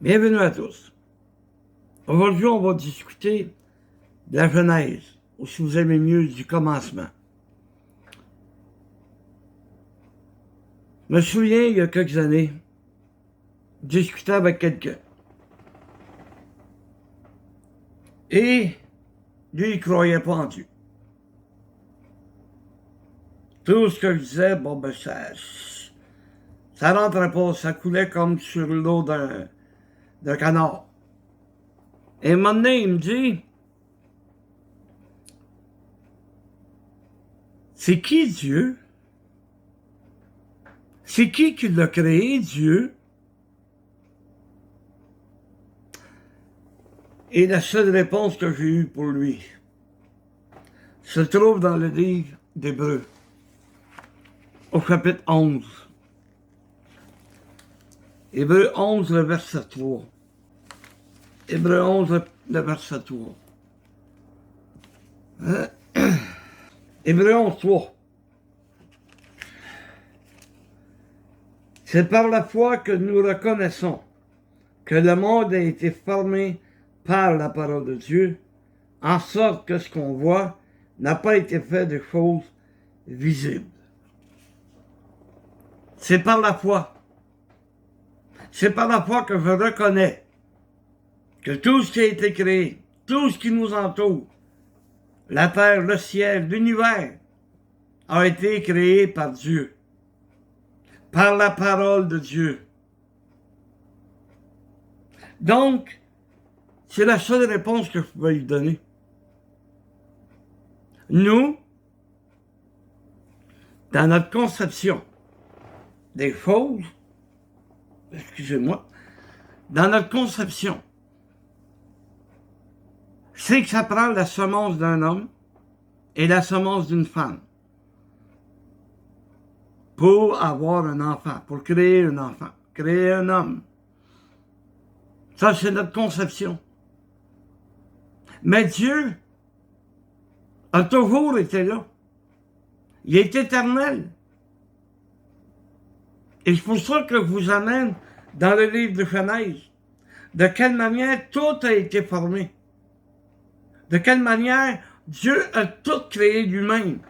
Bienvenue à tous. Aujourd'hui, on va discuter de la Genèse, ou si vous aimez mieux, du commencement. Je me souviens, il y a quelques années, discuter avec quelqu'un. Et lui, il ne croyait pas en Dieu. Tout ce que je disais, ça rentrait pas, ça coulait comme sur l'eau d'un canard. Et un moment donné, il me dit, c'est qui Dieu? C'est qui l'a créé, Dieu? Et la seule réponse que j'ai eue pour lui se trouve dans le livre d'Hébreux, au chapitre 11. Hébreux 11, le verset 3. Hébreux 11, le verset 3. Hébreux 11, 3. C'est par la foi que nous reconnaissons que le monde a été formé par la parole de Dieu, en sorte que ce qu'on voit n'a pas été fait de choses visibles. C'est par la foi. C'est par la foi que je reconnais que tout ce qui a été créé, tout ce qui nous entoure, la terre, le ciel, l'univers, a été créé par Dieu, par la parole de Dieu. Donc, c'est la seule réponse que je pouvais lui donner. Nous, dans notre conception des choses, excusez-moi, dans notre conception, c'est que ça prend la semence d'un homme et la semence d'une femme pour avoir un enfant, pour créer un enfant, créer un homme. Ça, c'est notre conception. Mais Dieu a toujours été là. Il est éternel. Et c'est pour ça que je vous amène dans le livre de Genèse. De quelle manière tout a été formé. De quelle manière Dieu a tout créé lui-même.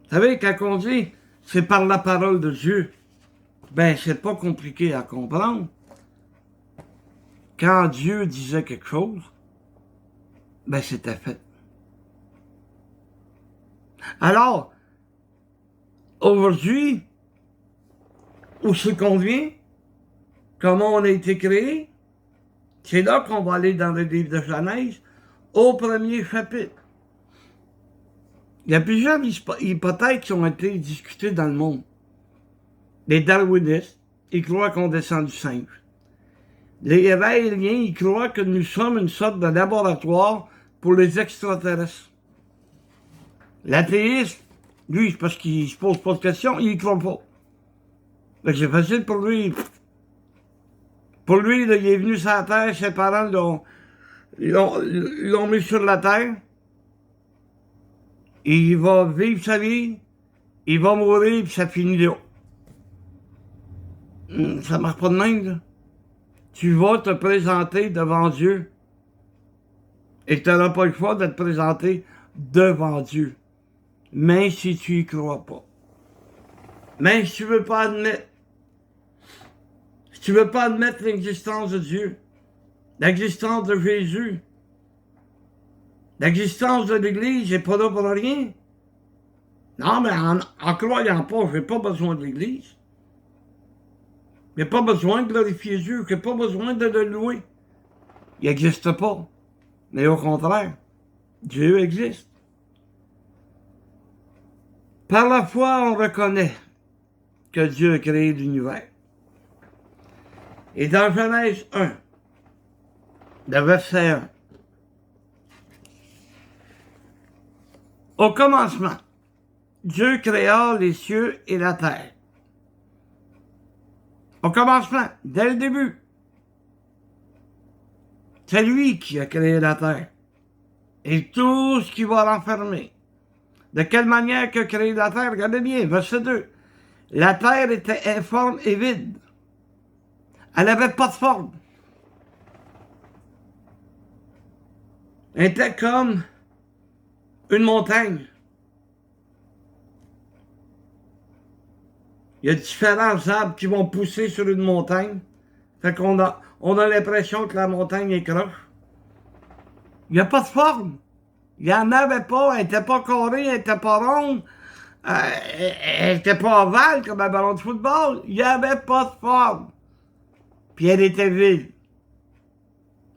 Vous savez, quand on dit c'est par la parole de Dieu, ben c'est pas compliqué à comprendre. Quand Dieu disait quelque chose, ben c'était fait. Alors, aujourd'hui, où c'est qu'on vient, comment on a été créé, c'est là qu'on va aller dans le livre de Genèse, au premier chapitre. Il y a plusieurs hypothèses qui ont été discutées dans le monde. Les darwinistes, ils croient qu'on descend du singe. Les raéliens, ils croient que nous sommes une sorte de laboratoire pour les extraterrestres. L'athéiste, lui, parce qu'il se pose pas de questions, il y croit pas. Donc c'est facile pour lui. Pour lui, là, il est venu sur la terre, ses parents l'ont mis sur la terre. Il va vivre sa vie, il va mourir, puis ça finit là. Ça marche pas de même, là. Tu vas te présenter devant Dieu. Et tu n'auras pas le choix de te présenter devant Dieu. Même si tu y crois pas. Même si tu veux pas admettre. Si tu veux pas admettre l'existence de Dieu. L'existence de Jésus. L'existence de l'Église n'est pas là pour rien. Non, mais en croyant pas, je n'ai pas besoin de l'Église. Je n'ai pas besoin de glorifier Dieu. Je n'ai pas besoin de le louer. Il n'existe pas. Mais au contraire, Dieu existe. Par la foi, on reconnaît que Dieu a créé l'univers. Et dans Genèse 1, le verset 1, au commencement, Dieu créa les cieux et la terre. Au commencement, dès le début, c'est lui qui a créé la terre et tout ce qui va renfermer. De quelle manière qu'il a créé la terre? Regardez bien, verset 2. La terre était informe et vide. Elle n'avait pas de forme. Elle était comme une montagne. Il y a différents arbres qui vont pousser sur une montagne. Fait qu'on on a l'impression que la montagne est croche. Il n'y a pas de forme. Il n'y en avait pas. Elle n'était pas carrée, elle n'était pas ronde. Elle n'était pas ovale comme un ballon de football. Il n'y avait pas de forme. Puis elle était vide.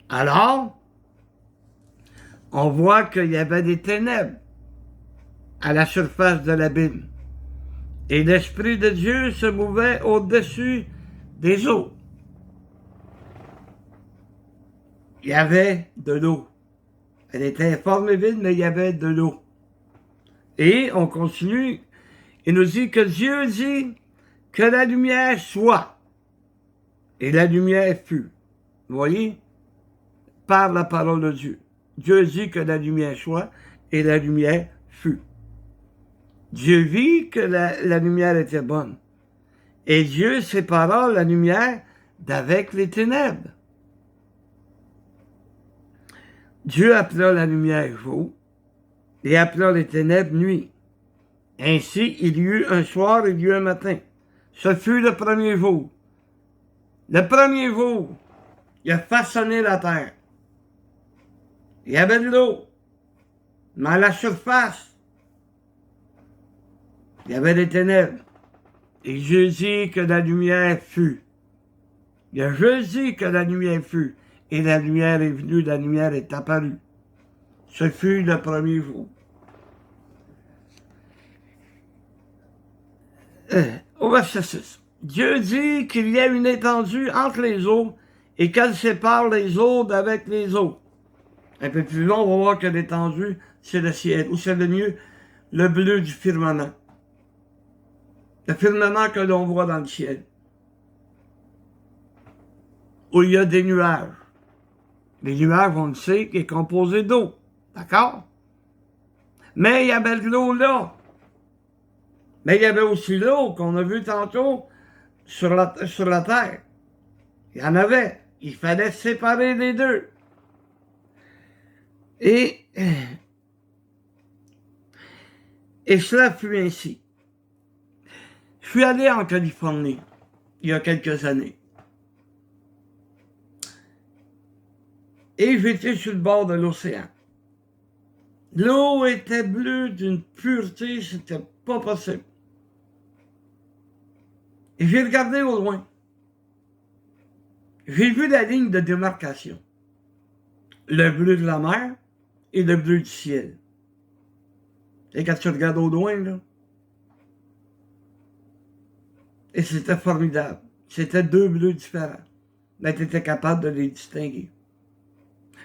Alors, on voit qu'il y avait des ténèbres à la surface de l'abîme. Et l'Esprit de Dieu se mouvait au-dessus des eaux. Il y avait de l'eau. Elle était informe et vide, mais il y avait de l'eau. Et on continue. Il nous dit que Dieu dit que la lumière soit. Et la lumière fut. Vous voyez? Par la parole de Dieu. Dieu dit que la lumière soit et la lumière fut. Dieu vit que la lumière était bonne. Et Dieu sépara la lumière d'avec les ténèbres. Dieu appela la lumière jour et appela les ténèbres nuit. Ainsi, il y eut un soir et il y eut un matin. Ce fut le premier jour. Le premier jour, il a façonné la terre. Il y avait de l'eau. Mais à la surface, il y avait des ténèbres. Et Dieu dit que la lumière fut. Il a juste dit que la lumière fut. Et la lumière est venue, la lumière est apparue. Ce fut le premier jour. Au verset 6. Dieu dit qu'il y a une étendue entre les eaux et qu'elle sépare les eaux d'avec les eaux. Un peu plus loin, on va voir que l'étendue, c'est le ciel, ou c'est le mieux, le bleu du firmament. Le firmament que l'on voit dans le ciel. Où il y a des nuages. Les nuages, on le sait, qui est composé d'eau. D'accord? Mais il y avait de l'eau là. Mais il y avait aussi l'eau qu'on a vu tantôt sur la terre. Il y en avait. Il fallait séparer les deux. Et cela fut ainsi. Je suis allé en Californie il y a quelques années. Et j'étais sur le bord de l'océan. L'eau était bleue d'une pureté, c'était pas possible. Et j'ai regardé au loin. J'ai vu la ligne de démarcation. Le bleu de la mer et le bleu du ciel. Et quand tu regardes au loin, là. Et c'était formidable. C'était deux bleus différents. Mais tu étais capable de les distinguer.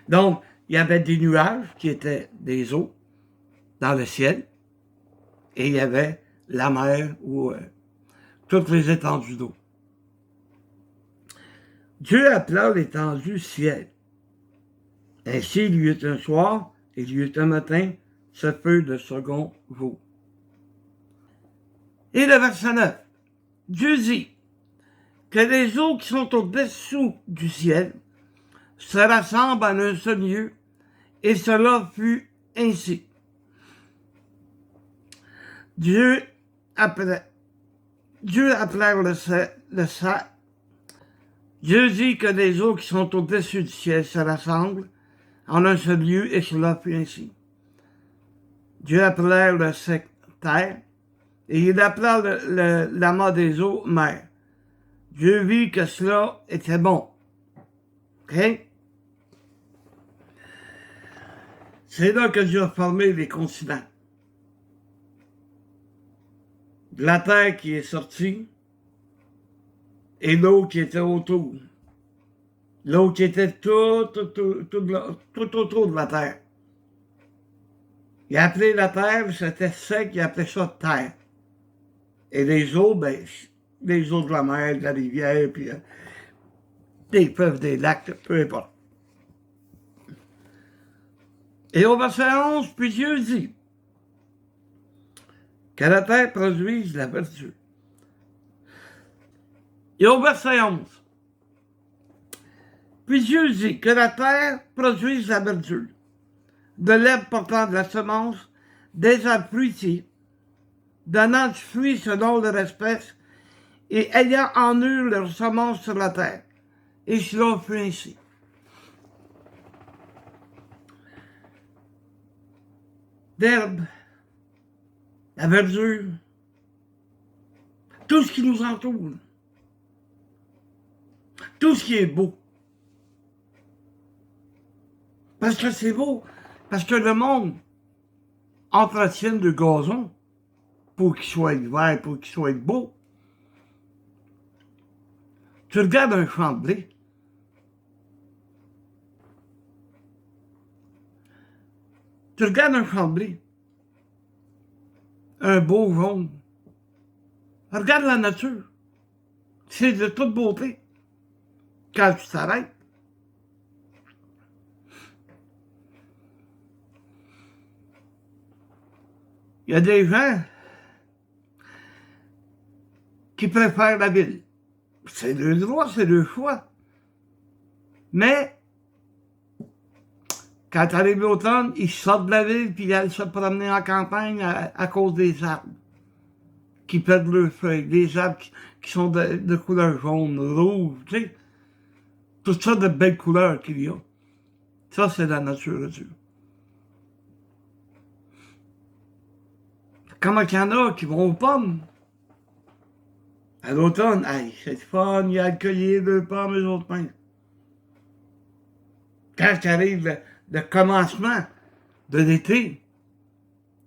Donc, il y avait des nuages qui étaient des eaux dans le ciel. Et il y avait la mer ou toutes les étendues d'eau. Dieu appela l'étendue ciel. Ainsi, il y eut un soir et il y eut un matin, ce fut le second jour. Et le verset 9. Dieu dit que les eaux qui sont au-dessous du ciel se rassemblent en un seul lieu, et cela fut ainsi. Dieu appela le sac. Dieu dit que les eaux qui sont au-dessus du ciel se rassemblent en un seul lieu, et cela fut ainsi. Dieu appela le sec terre, et il appela l'amas des eaux mer. Dieu vit que cela était bon. OK? C'est là que Dieu a formé les continents. De la terre qui est sortie et l'eau qui était autour. L'eau qui était tout autour de la terre. Il a appelé la terre, c'était sec, il a appelé ça terre. Et les eaux, ben, les eaux de la mer, de la rivière, puis des fleuves, des lacs, peu importe. Et au verset 11, puis Dieu dit que la terre produise la vertu. Et au verset 11, Puis Dieu dit que la terre produise la verdure, de l'herbe portant de la semence, des arbres fruitiers, donnant du fruit selon leur espèce, et ayant en eux leur semence sur la terre. Et cela fut ainsi. L'herbe, la verdure, tout ce qui nous entoure, tout ce qui est beau. Parce que c'est beau, parce que le monde entretient le gazon pour qu'il soit vert, pour qu'il soit beau. Tu regardes un champ de blé, tu regardes un champ de blé, un beau jaune, regarde la nature, c'est de toute beauté. Quand tu t'arrêtes, il y a des gens qui préfèrent la ville. C'est le droit, c'est le choix. Mais, quand arrive l'automne, ils sortent de la ville puis ils allent se promener en campagne à cause des arbres qui perdent leurs feuilles, des arbres qui sont de couleur jaune, rouge, tu sais. Toutes sortes de belles couleurs qu'il y a. Ça, c'est la nature de Dieu. Comment qu'il y en a qui vont aux pommes? À l'automne, hey, c'est fun, il y a cueillir deux pommes, eux autres mêmes. Quand arrive le commencement de l'été,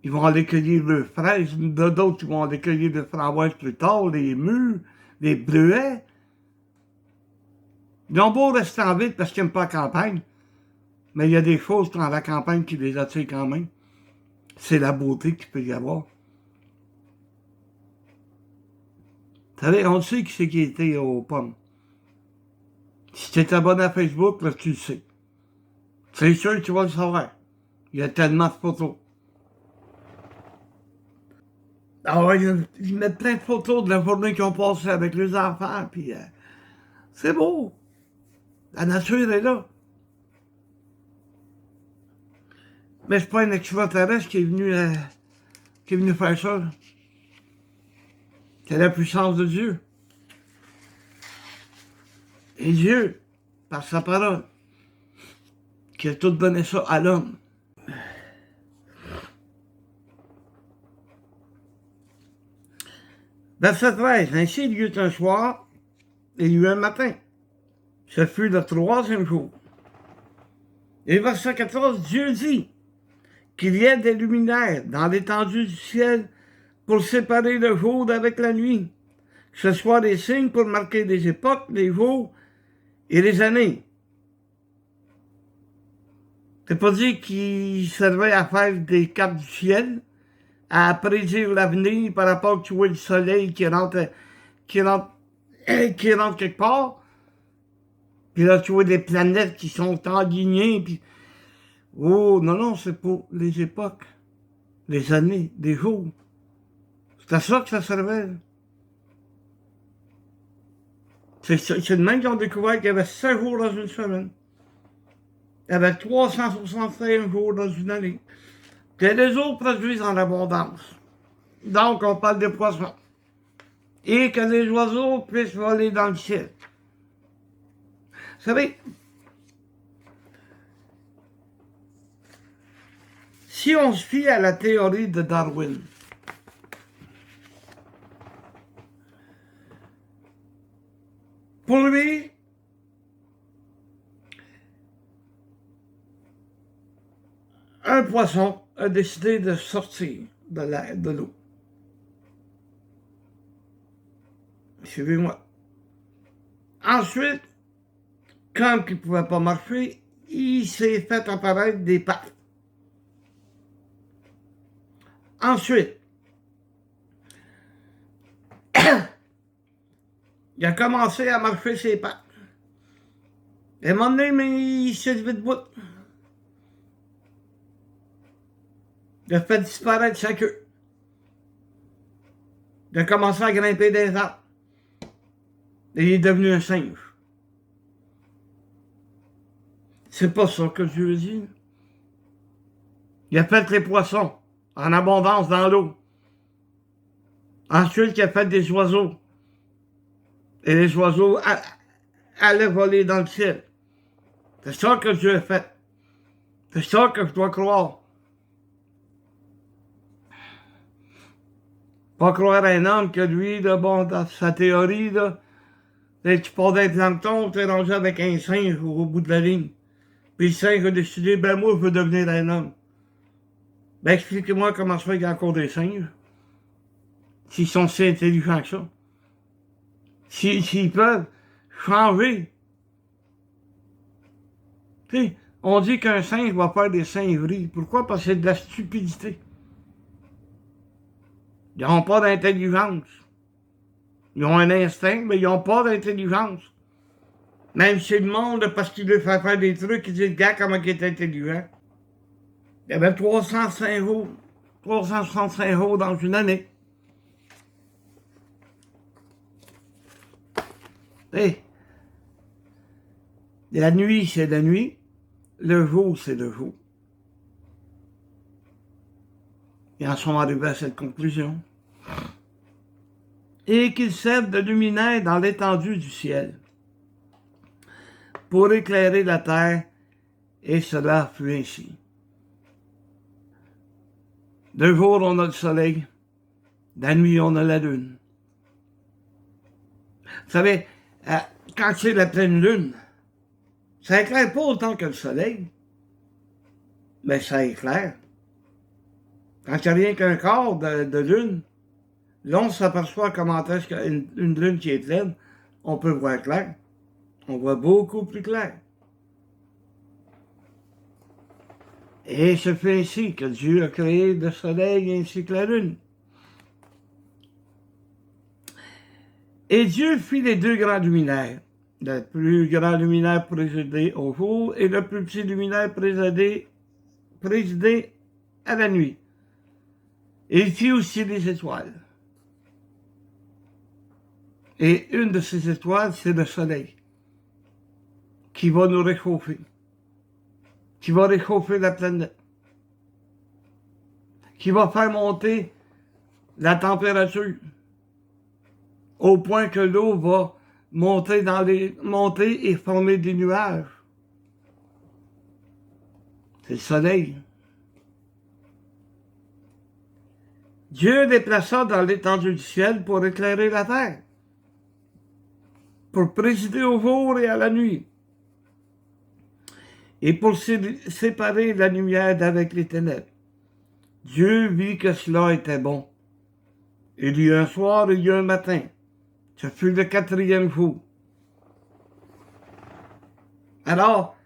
ils vont aller cueillir leurs fraises, d'autres qui vont aller cueillir des framboises plus tard, les mûres, les bleuets. Ils ont beau rester en ville parce qu'ils n'aiment pas la campagne, mais il y a des choses dans la campagne qui les attirent quand même. C'est la beauté qu'il peut y avoir. Vous savez, on sait qui c'est qui était aux pommes. Si tu es abonné à Facebook, là, tu le sais. C'est sûr que tu vas le savoir. Il y a tellement de photos. Ah ouais, ils mettent plein de photos de la journée qu'ils ont passée avec les enfants, puis c'est beau. La nature est là. Mais c'est pas un extraterrestre qui est venu faire ça. C'est la puissance de Dieu. Et Dieu, par sa parole, qui a tout donné ça à l'homme. Verset 13. Ainsi il y eut un soir et il y eut un matin. Ce fut le troisième jour. Et verset 14, Dieu dit qu'il y ait des luminaires dans l'étendue du ciel pour séparer le jour d'avec la nuit, que ce soit des signes pour marquer les époques, les jours et les années. C'est pas dit qu'il servait à faire des cartes du ciel, à prédire l'avenir par rapport que tu vois le soleil qui rentre quelque part, puis là tu vois des planètes qui sont alignées, puis oh non, non, c'est pour les époques, les années, les jours. C'est à ça que ça servait. C'est de même qu'ils ont découvert qu'il y avait 7 jours dans une semaine. Il y avait 365 jours dans une année. Que les autres produisent en abondance. Donc, on parle des poissons. Et que les oiseaux puissent voler dans le ciel. Vous savez, si on se fie à la théorie de Darwin, pour lui, un poisson a décidé de sortir de l'eau. Suivez-moi. Ensuite, comme il ne pouvait pas marcher, il s'est fait apparaître des pattes. Ensuite, il a commencé à marcher ses pattes. Et à un moment donné, mais il s'est levé debout. Il a fait disparaître sa queue. Il a commencé à grimper des arbres. Et il est devenu un singe. C'est pas ça que Dieu dit. Il a fait les poissons en abondance dans l'eau. Ensuite, il a fait des oiseaux. Et les oiseaux allaient voler dans le ciel. C'est ça que Dieu a fait. C'est ça que je dois croire. Pas croire à un homme que lui, là, bon, dans sa théorie, là, tu pars d'un plancton, tu es rangé avec un singe au bout de la ligne. Puis le singe a décidé, ben moi, je veux devenir un homme. Ben expliquez-moi comment ça fait qu'il y a encore des singes. S'ils sont si intelligents que ça. S'ils peuvent changer. Tu sais, on dit qu'un singe va faire des singeries. Pourquoi? Parce que c'est de la stupidité. Ils n'ont pas d'intelligence. Ils ont un instinct, mais ils n'ont pas d'intelligence. Même si le monde, parce qu'il veut faire des trucs, ils disent, gars, comment il est intelligent. Il y avait 365 jours dans une année. Hey. La nuit, c'est la nuit. Le jour, c'est le jour. Ils en sont arrivés à cette conclusion. Et qu'ils servent de luminaire dans l'étendue du ciel, pour éclairer la terre, et cela fut ainsi. De jour, on a le soleil, la nuit, on a la lune. Vous savez, quand c'est la pleine lune, ça éclaire pas autant que le soleil, mais ça éclaire. Quand il n'y a rien qu'un quart de lune, là, on s'aperçoit comment est-ce qu'une lune qui est pleine, on peut voir clair. On voit beaucoup plus clair. Et c'est fait ainsi que Dieu a créé le soleil ainsi que la lune. Et Dieu fit les deux grands luminaires. Le plus grand luminaire présidé au jour et le plus petit luminaire présidé à la nuit. Et il fit aussi les étoiles. Et une de ces étoiles, c'est le soleil, qui va nous réchauffer, qui va réchauffer la planète, qui va faire monter la température, au point que l'eau va monter et former des nuages. C'est le soleil. Dieu déplaça dans l'étendue du ciel pour éclairer la terre, pour présider au jour et à la nuit, et pour séparer la lumière d'avec les ténèbres. Dieu vit que cela était bon. Il y eut un soir et il y eut un matin. Ce fut le 4e jour. Alors,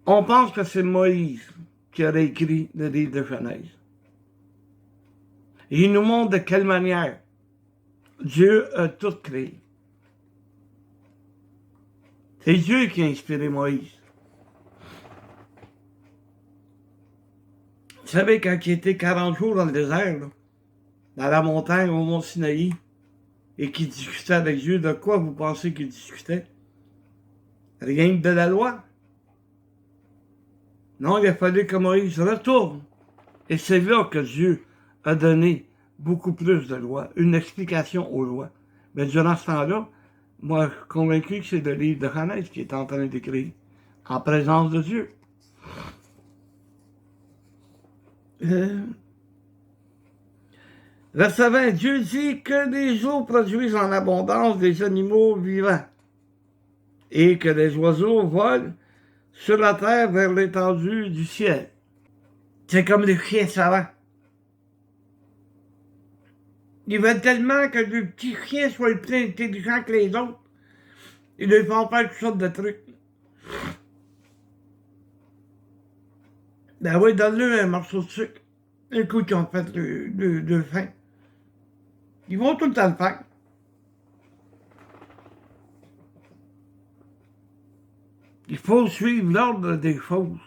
on pense que c'est Moïse qui aurait écrit le livre de Genèse. Et il nous montre de quelle manière Dieu a tout créé. C'est Dieu qui a inspiré Moïse. Vous savez, quand il était 40 jours dans le désert, là, dans la montagne, au mont Sinaï, et qu'il discutait avec Dieu, de quoi vous pensez qu'il discutait? Rien que de la loi. Non, il a fallu que Moïse retourne. Et c'est là que Dieu a donné beaucoup plus de lois, une explication aux lois. Mais durant ce temps-là, moi, je suis convaincu que c'est le livre de Genèse qui est en train d'écrire, en présence de Dieu. Verset 20, Dieu dit que les eaux produisent en abondance des animaux vivants et que les oiseaux volent sur la terre vers l'étendue du ciel. C'est comme les chiens savants. Ils veulent tellement que le petit chien soit plus intelligent que les autres. Ils lui font faire toutes sortes de trucs. Ben oui, donne-lui un morceau de sucre. Un coup qu'ils ont fait de faim. Ils vont tout le temps le faire. Il faut suivre l'ordre des choses.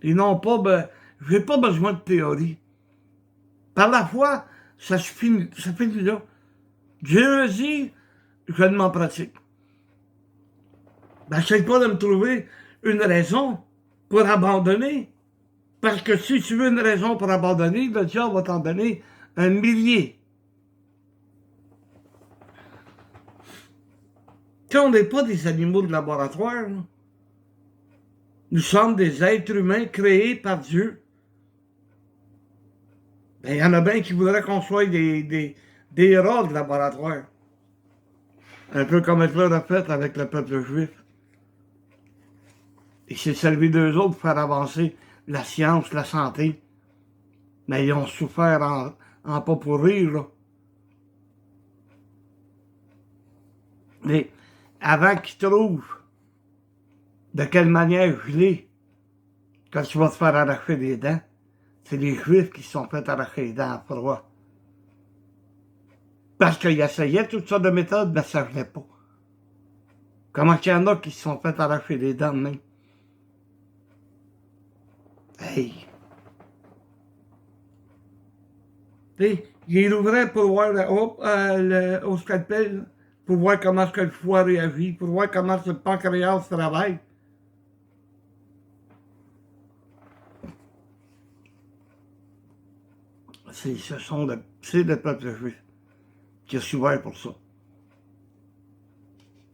Ils n'ont pas... j'ai pas besoin de théorie. Par la foi, ça finit là. Dieu dit, je m'en pratique. Ben, j'essaie pas de me trouver une raison pour abandonner. Parce que si tu veux une raison pour abandonner, le diable va t'en donner un millier. Tu sais, on n'est pas des animaux de laboratoire. Là. Nous sommes des êtres humains créés par Dieu. Ben, il y en a bien qui voudraient qu'on soit des rats de laboratoire. Un peu comme Hitler a fait avec le peuple juif. Il s'est servi d'eux autres pour faire avancer la science, la santé. Mais ils ont souffert en pas pour rire, là. Mais avant qu'ils trouvent de quelle manière geler quand tu vas te faire arracher les dents, c'est les Juifs qui se sont fait arracher les dents à froid. Parce qu'ils essayaient toutes sortes de méthodes, mais ça ne gelait pas. Comment qu'il y en a qui se sont fait arracher les dents même? Hey! Puis, il ouvrait pour voir au scalpel, pour voir comment est-ce que le foie réagit, pour voir comment le pancréas travaille. C'est le peuple juif qui a souffert pour ça.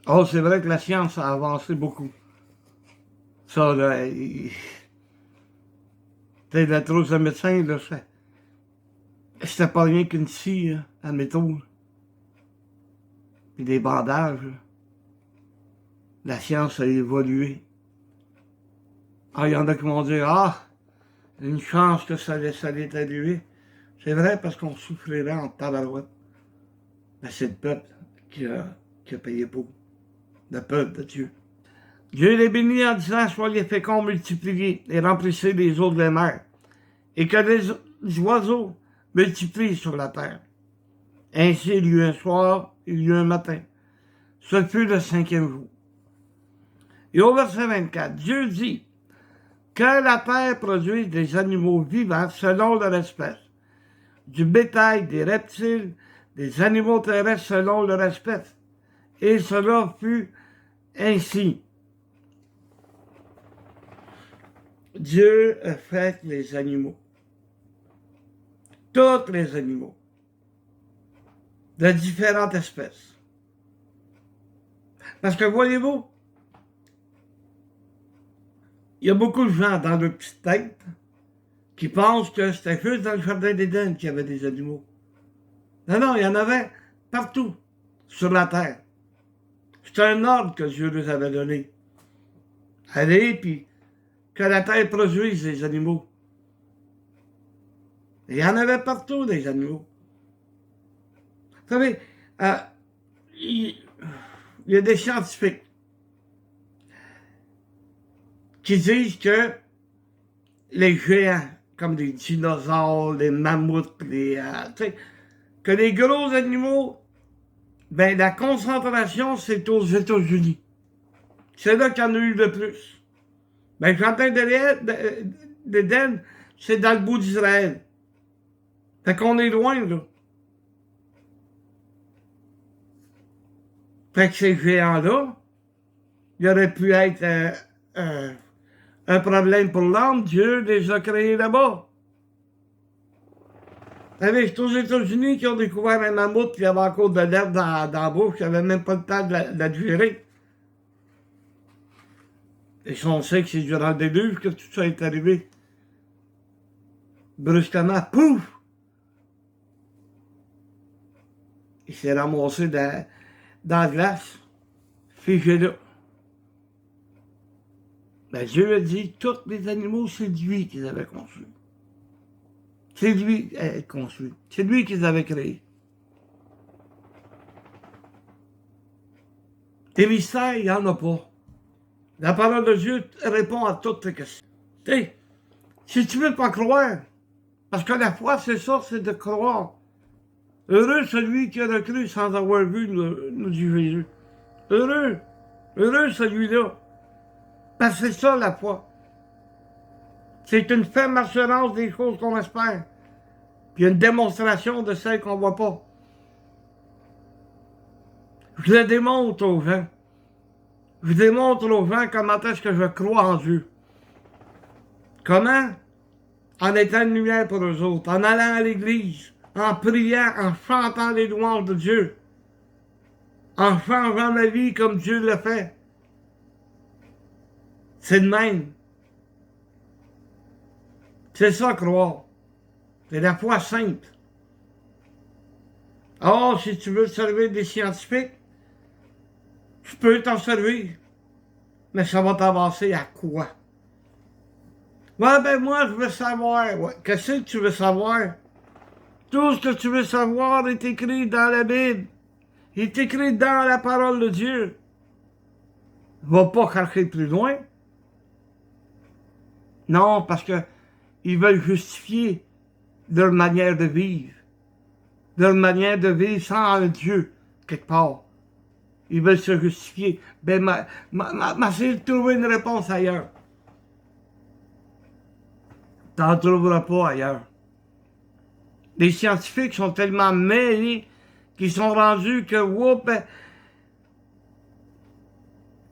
Oh, c'est vrai que la science a avancé beaucoup. Ça, là, la trousse de médecin, là, c'était pas rien qu'une scie, hein, admettons. Puis des bandages. Là. La science a évolué. Ah, il y en a qui vont dire, ah, une chance que ça l'ait arrivé. C'est vrai parce qu'on souffrirait en tabarouette. Mais c'est le peuple qui a payé pour. Le peuple de Dieu. Dieu les bénit en disant, soyez féconds, multipliés et remplissez les eaux de la mer. Et que les oiseaux multiplient sur la terre. Ainsi, il y eut un soir, il y eut un matin. Ce fut le 5e jour. Et au verset 24, Dieu dit que la terre produise des animaux vivants selon leur espèce, du bétail, des reptiles, des animaux terrestres selon leur espèce. Et cela fut ainsi. Dieu a fait les animaux. Tous les animaux. De différentes espèces. Parce que voyez-vous, il y a beaucoup de gens dans leur petite tête qui pensent que c'était juste dans le jardin d'Éden qu'il y avait des animaux. Non, non, il y en avait partout sur la terre. C'est un ordre que Dieu nous avait donné. Allez, puis que la terre produise des animaux. Et il y en avait partout des animaux. Vous savez, il y a des scientifiques qui disent que les géants, comme les dinosaures, les mammouths, que les gros animaux, ben la concentration, c'est aux États-Unis. C'est là qu'il y en a eu le plus. Ben, le jardin d'Éden, c'est dans le bout d'Israël. Fait qu'on est loin, là. Fait que ces géants-là, il aurait pu être un problème pour l'homme. Dieu les a créés là-bas. Vous savez, c'est aux États-Unis qui ont découvert un mammouth qui avait encore de l'herbe dans la bouche, qui n'avait même pas le temps de la digérer. Et si on sait que c'est durant le déluge que tout ça est arrivé. Brusquement, pouf! Il s'est ramassé dans la glace, figé là. Ben, Dieu a dit, tous les animaux, c'est lui qui les avait conçus. C'est lui conçu. C'est lui qui les avait créés. Des mystères, il n'y en a pas. La parole de Dieu répond à toutes tes questions. Tu sais, si tu veux pas croire, parce que la foi, c'est ça, c'est de croire. Heureux celui qui a cru sans avoir vu, nous dit Jésus. Heureux. Heureux celui-là. Parce que c'est ça la foi. C'est une ferme assurance des choses qu'on espère. Puis une démonstration de celles qu'on ne voit pas. Je le démontre aux gens. Je démontre aux gens comment est-ce que je crois en Dieu. Comment? En étant une lumière pour eux autres, en allant à l'église, en priant, en chantant les louanges de Dieu, en changeant ma vie comme Dieu le fait. C'est de même. C'est ça, croire. C'est la foi simple. Oh, si tu veux servir des scientifiques, je peux t'en servir. Mais ça va t'avancer à quoi? Ouais, ben moi, je veux savoir. Ouais. Qu'est-ce que tu veux savoir? Tout ce que tu veux savoir est écrit dans la Bible. Il est écrit dans la parole de Dieu. Va pas chercher plus loin. Non, parce que ils veulent justifier leur manière de vivre. Leur manière de vivre sans un Dieu, quelque part. Ils veulent se justifier. Ben, essayé de trouver une réponse ailleurs. T'en trouveras pas ailleurs. Les scientifiques sont tellement mêlés qu'ils sont rendus que, whoop,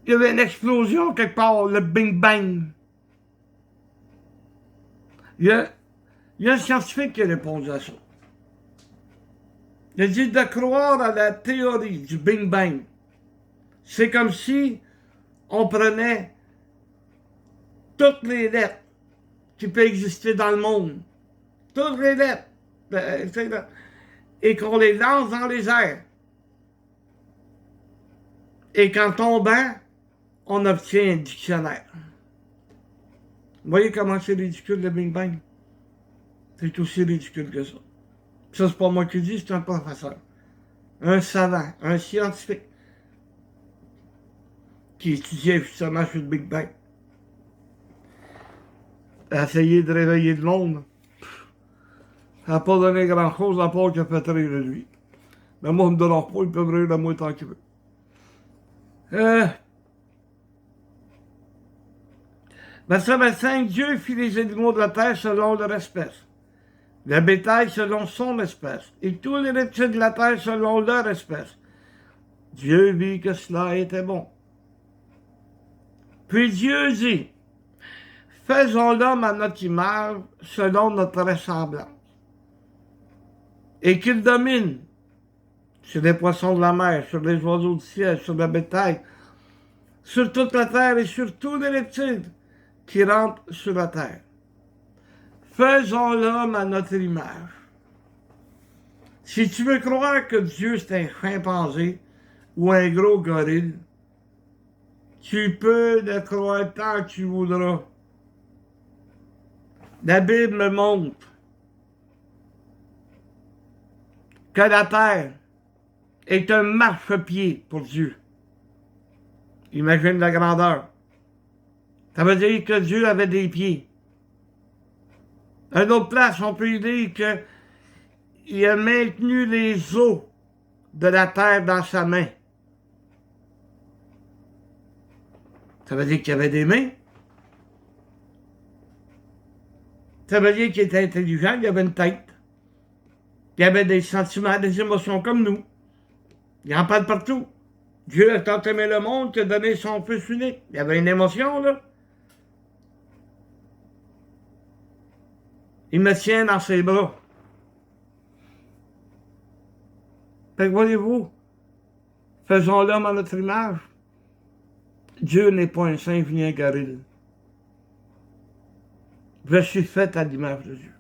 il y avait une explosion quelque part, le Big Bang. Il y a un scientifique qui a répondu à ça. Il a dit de croire à la théorie du Big Bang. C'est comme si on prenait toutes les lettres qui peuvent exister dans le monde, toutes les lettres, et qu'on les lance dans les airs. Et qu'en tombant, on obtient un dictionnaire. Vous voyez comment c'est ridicule le Big Bang? C'est aussi ridicule que ça. Ça, c'est pas moi qui le dis, c'est un professeur. Un savant, un scientifique qui étudiait justement sur le Big Bang. A essayé de réveiller le monde. Ça n'a pas donné grand-chose à part qu'il a fait rire de lui. Mais moi, on me donne pas, ils peuvent rire de moi tant qu'ils veulent. Verset 25, Dieu fit les animaux de la terre selon leur espèce, le bétail selon son espèce, et tous les reptiles de la terre selon leur espèce. Dieu vit que cela était bon. Puis Dieu dit, faisons l'homme à notre image, selon notre ressemblance, et qu'il domine sur les poissons de la mer, sur les oiseaux du ciel, sur le bétail, sur toute la terre et sur tous les reptiles qui rentrent sur la terre. Faisons l'homme à notre image. Si tu veux croire que Dieu c'est un chimpanzé ou un gros gorille, tu peux le croire tant que tu voudras. La Bible me montre que la terre est un marchepied pour Dieu. Imagine la grandeur. Ça veut dire que Dieu avait des pieds. À une autre place, on peut dire qu'il a maintenu les eaux de la terre dans sa main. Ça veut dire qu'il avait des mains. Ça veut dire qu'il était intelligent, il avait une tête. Il avait des sentiments, des émotions comme nous. Il en parle partout. Dieu a tant aimé le monde qu'il a donné son Fils unique. Il y avait une émotion, là. Il me tient dans ses bras. Fait que voyez-vous, faisons l'homme à notre image. Dieu n'est pas un singe ni un gorille. Je suis fait à l'image de Dieu.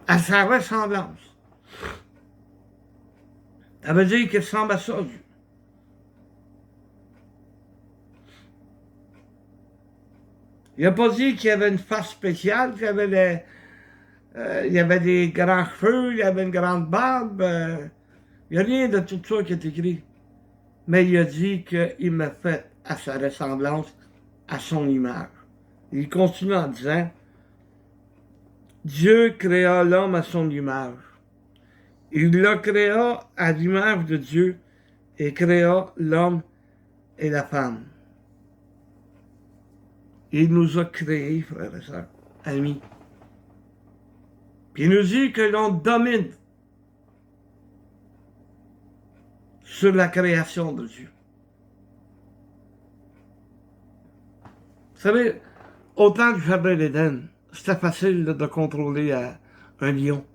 À sa ressemblance. Ça veut dire qu'il ressemble à ça, Dieu. Il n'a pas dit qu'il y avait une face spéciale, qu'il y avait il y avait des grands cheveux, il y avait une grande barbe. Il n'y a rien de tout ça qui est écrit. Mais il a dit qu'il m'a fait à sa ressemblance, à son image. Il continue en disant, Dieu créa l'homme à son image. Il le créa à l'image de Dieu et créa l'homme et la femme. Il nous a créés, frères et sœurs, amis. Puis il nous dit que l'on domine sur la création de Dieu. Vous savez, autant du Jardin d'Éden, c'était facile de contrôler un lion,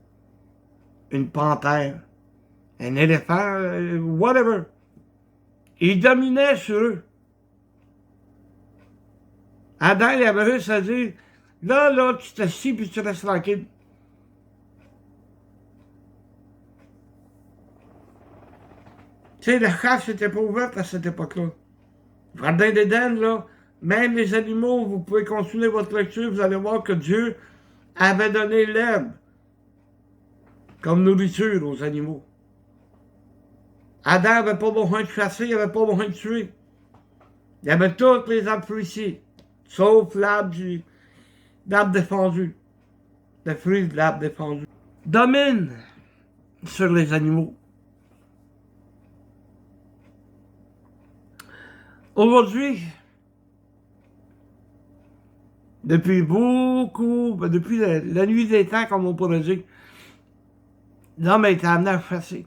une panthère, un éléphant, whatever. Il dominait sur eux. Adam, il avait juste à dire, là, tu t'assis puis tu restes tranquille. Tu sais, la chasse n'était pas ouverte à cette époque-là. Jardin d'Éden, là, même les animaux, vous pouvez continuer votre lecture, vous allez voir que Dieu avait donné l'herbe comme nourriture aux animaux. Adam n'avait pas besoin de chasser, il n'avait pas besoin de tuer. Il y avait tous les arbres fruitiers, sauf l'arbre défendu, le fruit de l'arbre défendu. Domine sur les animaux. Aujourd'hui, depuis la nuit des temps, comme on pourrait dire, l'homme a été amené à chasser.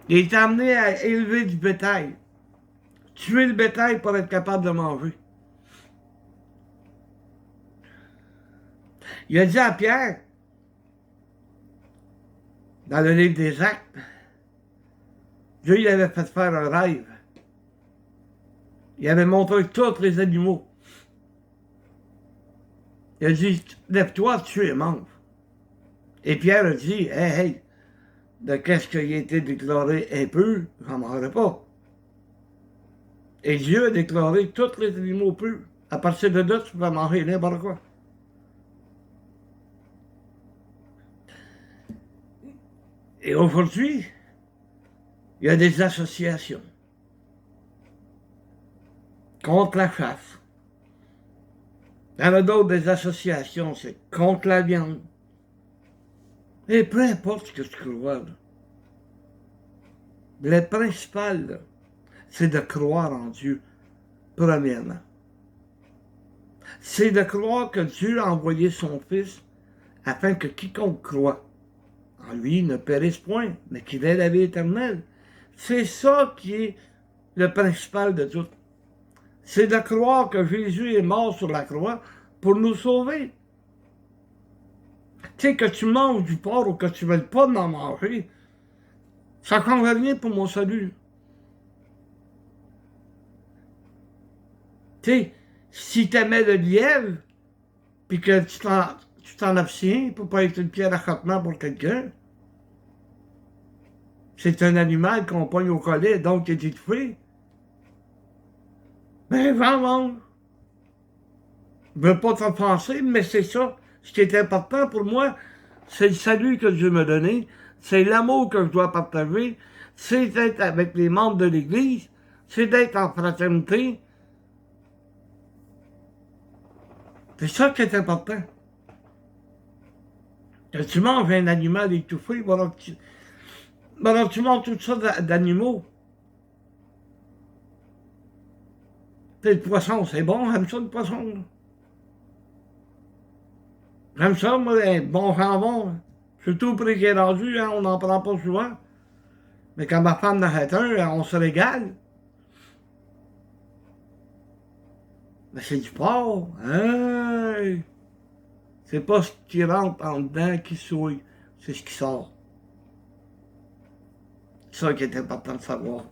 Il a été amené à élever du bétail. Tuer le bétail pour être capable de manger. Il a dit à Pierre, dans le livre des Actes, Dieu il avait fait faire un rêve. Il avait montré tous les animaux. Il a dit, lève-toi, tue et mange. Et Pierre a dit, hey, de qu'est-ce qui a été déclaré impur, j'en mangerai pas. Et Dieu a déclaré tous les animaux purs. À partir de là, tu peux manger n'importe quoi. Et aujourd'hui, il y a des associations contre la chasse. Il y en a d'autres des associations, c'est contre la viande. Et peu importe ce que tu crois, là. Le principal, là, c'est de croire en Dieu, premièrement. C'est de croire que Dieu a envoyé son Fils afin que quiconque croit en lui ne périsse point, mais qu'il ait la vie éternelle. C'est ça qui est le principal de tout. C'est de croire que Jésus est mort sur la croix pour nous sauver. Tu sais, que tu manges du porc ou que tu ne veuilles pas en manger, ça ne change rien pour mon salut. Tu sais, si tu aimais le lièvre, puis que tu t'en abstiens pour ne pas être une pierre d'achoppement pour quelqu'un, c'est un animal qu'on pogne au collet, donc il est étouffé. Ben, va mange. Je ne veux pas t'offenser, mais c'est ça. Ce qui est important pour moi, c'est le salut que Dieu m'a donné, c'est l'amour que je dois partager, c'est d'être avec les membres de l'Église, c'est d'être en fraternité. C'est ça qui est important. Quand tu manges un animal étouffé, voilà tu manges tout ça d'animaux. Le poisson, c'est bon, j'aime ça le poisson. J'aime ça, moi, un bon jambon. Surtout au prix qui est rendu, hein, on n'en prend pas souvent. Mais quand ma femme en achète un, on se régale. Mais c'est du porc. Hey! C'est pas ce qui rentre en dedans qui souille, c'est ce qui sort. C'est ça qui est important de savoir.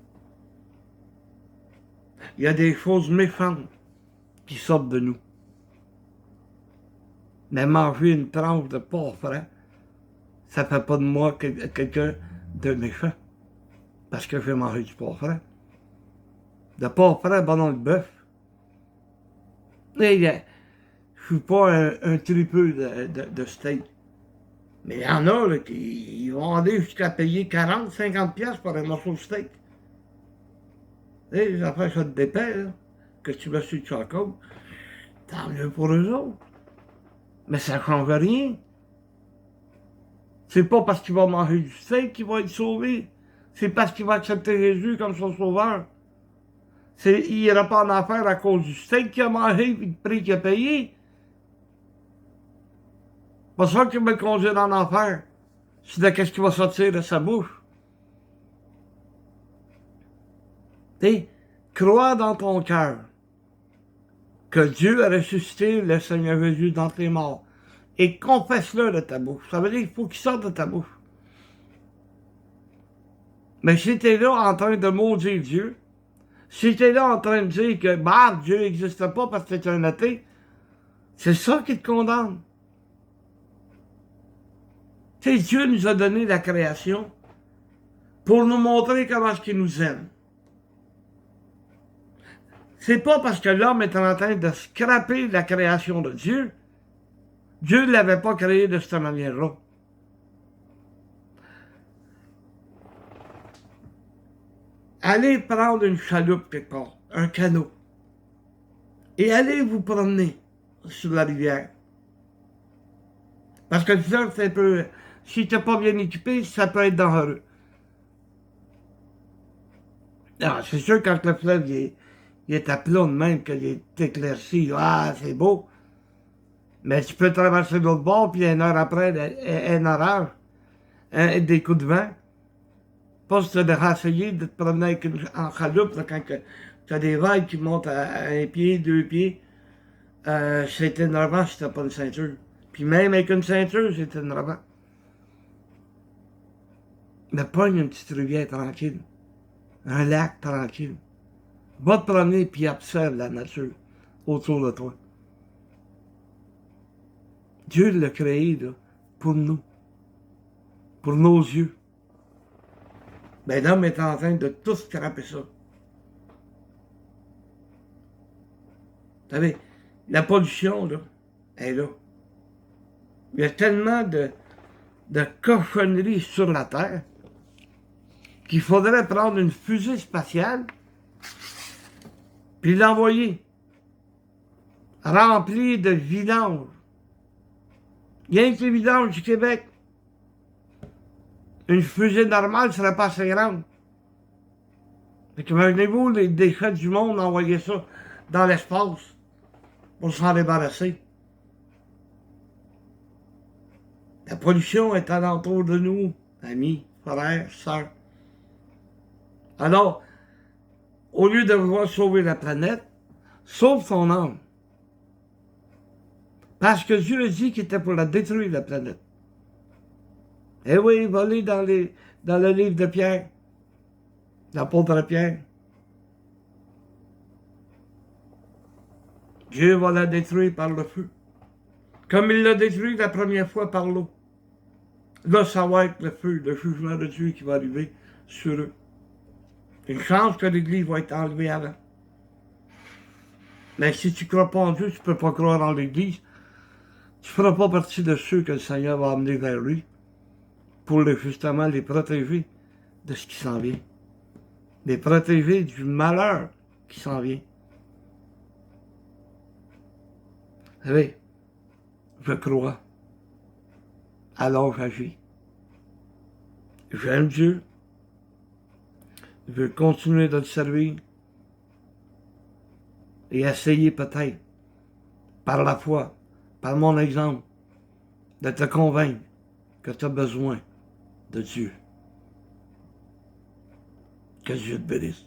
Il y a des choses méchantes qui sortent de nous. Mais manger une tranche de porc frais, ça fait pas de moi quelqu'un de méchant. Parce que je vais manger du porc frais. Le porc frais, bon dans le bœuf. Et je suis pas un tripeux de steak. Mais il y en a là, qui vont aller jusqu'à payer 40, 50 piastres pour un morceau de steak. Et les affaires, ça te dépend, là, que tu vas sur le charcot. Tant mieux pour eux autres. Mais ça ne change rien. C'est pas parce qu'il va manger du steak qu'il va être sauvé. C'est parce qu'il va accepter Jésus comme son sauveur. Il n'ira pas en affaire à cause du steak qu'il a mangé et du prix qu'il a payé. Pas ça qu'il va le conduire en enfer. C'est de qu'est-ce qui va sortir de sa bouche. Tu crois dans ton cœur que Dieu a ressuscité le Seigneur Jésus d'entre les morts et confesse-le de ta bouche. Ça veut dire qu'il faut qu'il sorte de ta bouche. Mais si tu es là en train de maudire Dieu, si tu es là en train de dire que Dieu n'existe pas parce que tu es un athée, c'est ça qui te condamne. Tu sais, Dieu nous a donné la création pour nous montrer comment est-ce qu'il nous aime. C'est pas parce que l'homme est en train de scraper la création de Dieu. Dieu ne l'avait pas créé de cette manière-là. Allez prendre une chaloupe quelque part, un canot, et allez vous promener sur la rivière. Parce que le fleuve, c'est un peu... Si tu n'es pas bien équipé, ça peut être dangereux. Alors, c'est sûr, quand le fleuve il est à plat de même, qu'il est éclairci, c'est beau. Mais tu peux traverser l'autre bord, puis une heure après, un orage, des coups de vent. Pas se de rasseyer, de te promener avec en chaloupe, là, quand tu as des vagues qui montent à 1 pied, 2 pieds. C'est énervant si tu n'as pas une ceinture. Puis même avec une ceinture, c'est énervant. Mais pogne une petite rivière tranquille. Un lac tranquille. Va te promener puis observe la nature autour de toi. Dieu l'a créé là, pour nous. Pour nos yeux. Ben l'homme est en train de tout scraper ça. Vous savez, la pollution, là, elle est là. Il y a tellement de cochonneries sur la Terre qu'il faudrait prendre une fusée spatiale puis l'envoyer remplie de vidanges. Rien que les vidanges du Québec. Une fusée normale ne serait pas assez grande. Fait qu'imaginez-vous les déchets du monde envoyer ça dans l'espace pour s'en débarrasser. La pollution est alentour de nous, amis, frères, sœurs. Alors, au lieu de vouloir sauver la planète, sauve ton âme. Parce que Dieu a dit qu'il était pour la détruire, la planète. Eh oui, va aller dans le livre de Pierre, l'apôtre Pierre. Dieu va la détruire par le feu. Comme il l'a détruit la première fois par l'eau. Là, ça va être le feu, le jugement de Dieu qui va arriver sur eux. Une chance que l'Église va être enlevée avant. Mais si tu ne crois pas en Dieu, tu ne peux pas croire en l'Église. Tu ne feras pas partie de ceux que le Seigneur va amener vers lui pour justement les protéger de ce qui s'en vient. Les protéger du malheur qui s'en vient. Vous savez, je crois. Alors j'agis. J'aime Dieu. Je veux continuer de le servir. Et essayer peut-être, par la foi, par mon exemple, de te convaincre que tu as besoin de Dieu. Que Dieu te bénisse.